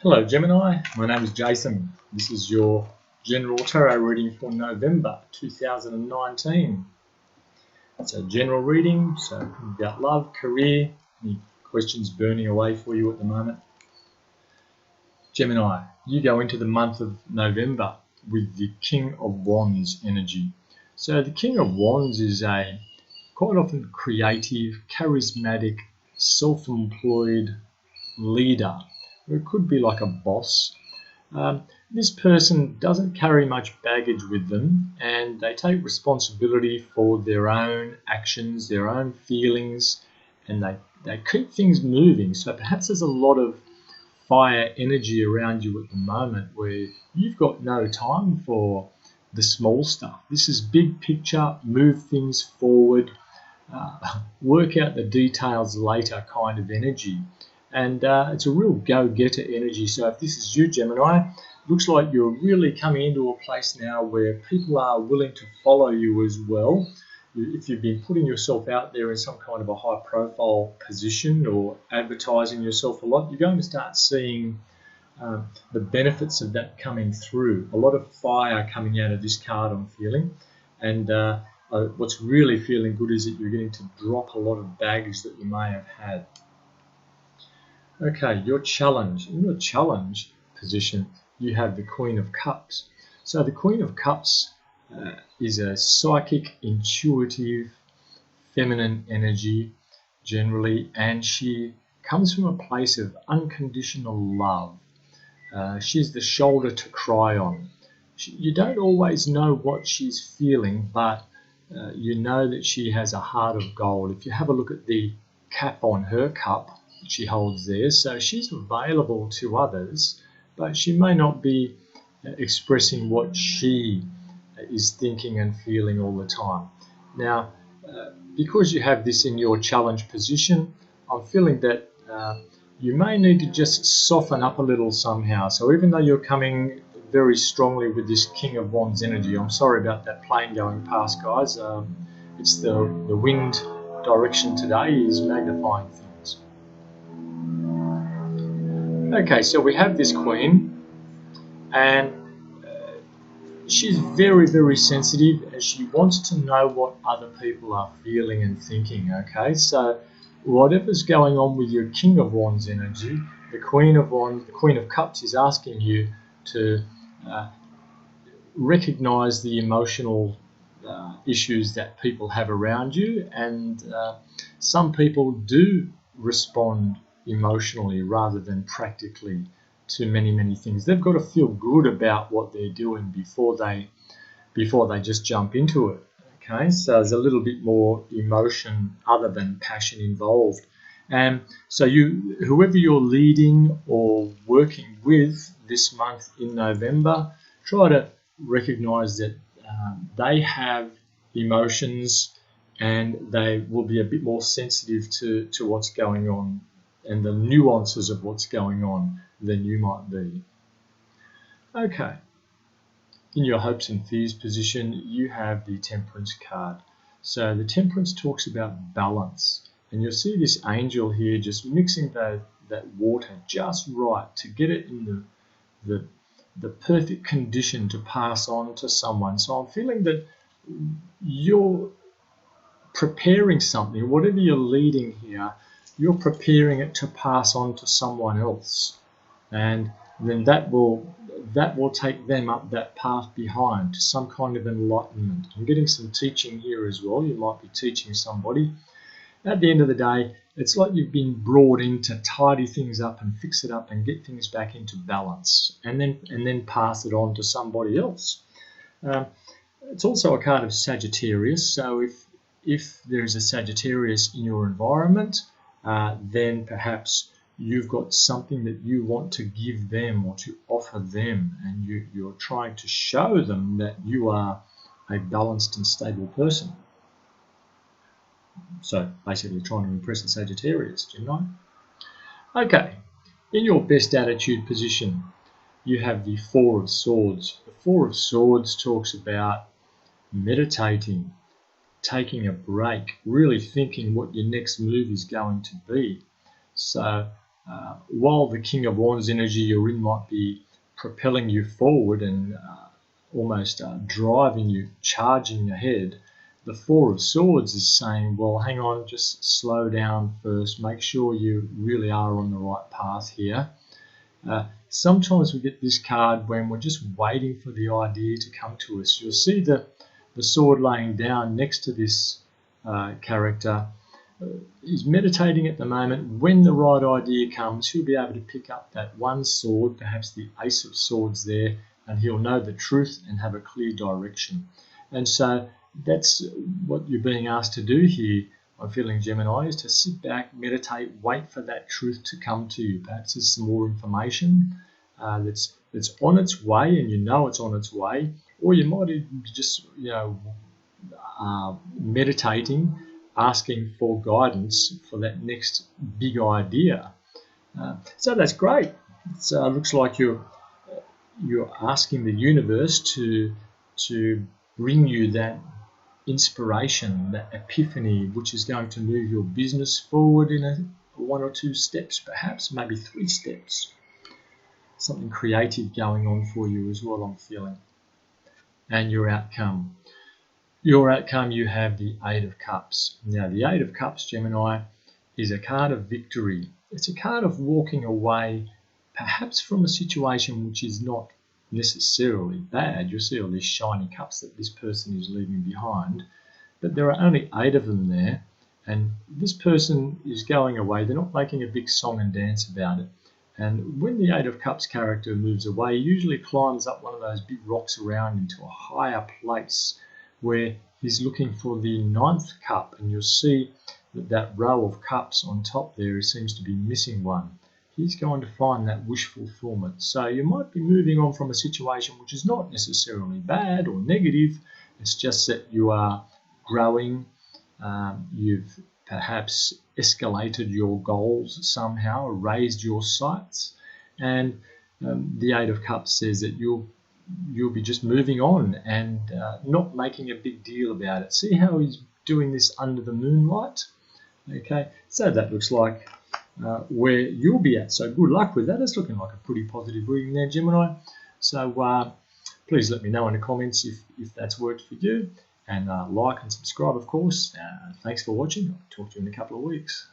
Hello Gemini, my name is Jason. This is your general tarot reading for November 2019. It's a general reading, so about love, career, any questions burning away for you at the moment. Gemini, you go into the month of November with the King of Wands energy. So the King of Wands is a quite often creative, charismatic, self-employed leader. It could be like a boss. This person doesn't carry much baggage with them, and they take responsibility for their own actions, their own feelings, and they keep things moving. So perhaps there's a lot of fire energy around you at the moment where you've got no time for the small stuff. This is big picture, move things forward, work out the details later kind of energy. And it's a real go-getter energy. So if this is you, Gemini, looks like you're really coming into a place now where people are willing to follow you as well. If you've been putting yourself out there in some kind of a high-profile position or advertising yourself a lot, you're going to start seeing the benefits of that coming through. A lot of fire coming out of this card, I'm feeling. And what's really feeling good is that you're getting to drop a lot of baggage that you may have had. Okay, your challenge. In your challenge position, you have the Queen of Cups. So the Queen of Cups is a psychic, intuitive, feminine energy generally, and she comes from a place of unconditional love. She's the shoulder to cry on. You don't always know what she's feeling, but you know that she has a heart of gold. If you have a look at the cap on her cup, she holds there, so she's available to others, but she may not be expressing what she is thinking and feeling all the time. Now, because you have this in your challenge position, I'm feeling that you may need to just soften up a little somehow. So even though you're coming very strongly with this King of Wands energy, I'm sorry about that plane going past, guys. It's the wind direction today is magnifying things. Okay, so we have this Queen, and she's very, very sensitive, and she wants to know what other people are feeling and thinking. Okay, so whatever's going on with your King of Wands energy, the Queen of Wands, the Queen of Cups is asking you to recognize the emotional issues that people have around you, and some people do respond emotionally rather than practically to many things. They've got to feel good about what they're doing before they just jump into it. Okay, so there's a little bit more emotion other than passion involved. And so whoever you're leading or working with this month in November, try to recognize that they have emotions and they will be a bit more sensitive to what's going on and the nuances of what's going on than you might be. Okay, in your hopes and fears position, you have the Temperance card. So the Temperance talks about balance, and you'll see this angel here just mixing that water just right to get it in the perfect condition to pass on to someone. So I'm feeling that you're preparing something, whatever you're leading here, you're preparing it to pass on to someone else, and then that will take them up that path behind to some kind of enlightenment. I'm getting some teaching here as well. You might be teaching somebody. At the end of the day, it's like you've been brought in to tidy things up and fix it up and get things back into balance, and then pass it on to somebody else. It's also a card of Sagittarius, so if there is a Sagittarius in your environment, then perhaps you've got something that you want to give them or to offer them, and you're trying to show them that you are a balanced and stable person. So basically trying to impress the Sagittarius, Gemini. Okay, in your best attitude position, you have the Four of Swords. The Four of Swords talks about meditating, taking a break, really thinking what your next move is going to be. So while the King of Wands energy you're in might be propelling you forward and almost driving you, charging ahead, the Four of Swords is saying, well, hang on, just slow down first, make sure you really are on the right path here. Sometimes we get this card when we're just waiting for the idea to come to us. You'll see the sword laying down next to this character. He's meditating at the moment. When the right idea comes, he'll be able to pick up that one sword, perhaps the Ace of Swords there, and he'll know the truth and have a clear direction. And so that's what you're being asked to do here, I'm feeling, Gemini, is to sit back, meditate, wait for that truth to come to you. Perhaps there's some more information that's on its way, and you know it's on its way, or you might be just meditating, asking for guidance for that next big idea. So that's great. It looks like you're asking the universe to bring you that inspiration, that epiphany, which is going to move your business forward in one or two steps, perhaps, maybe 3 steps. Something creative going on for you as well, I'm feeling. And your outcome. Your outcome, you have the Eight of Cups. Now, the Eight of Cups, Gemini, is a card of victory. It's a card of walking away, perhaps from a situation which is not necessarily bad. You'll see all these shiny cups that this person is leaving behind, but there are only 8 of them there, and this person is going away. They're not making a big song and dance about it. And when the Eight of Cups character moves away, he usually climbs up one of those big rocks around into a higher place where he's looking for the 9th cup, and you'll see that row of cups on top there seems to be missing one. He's going to find that wish fulfillment. So you might be moving on from a situation which is not necessarily bad or negative. It's just that you are growing. You've perhaps escalated your goals somehow, raised your sights. And the Eight of Cups says that you'll be just moving on and not making a big deal about it. See how he's doing this under the moonlight? Okay, so that looks like where you'll be at. So good luck with that. It's looking like a pretty positive reading there, Gemini. So please let me know in the comments if that's worked for you. And like and subscribe, of course. Thanks for watching. I'll talk to you in a couple of weeks.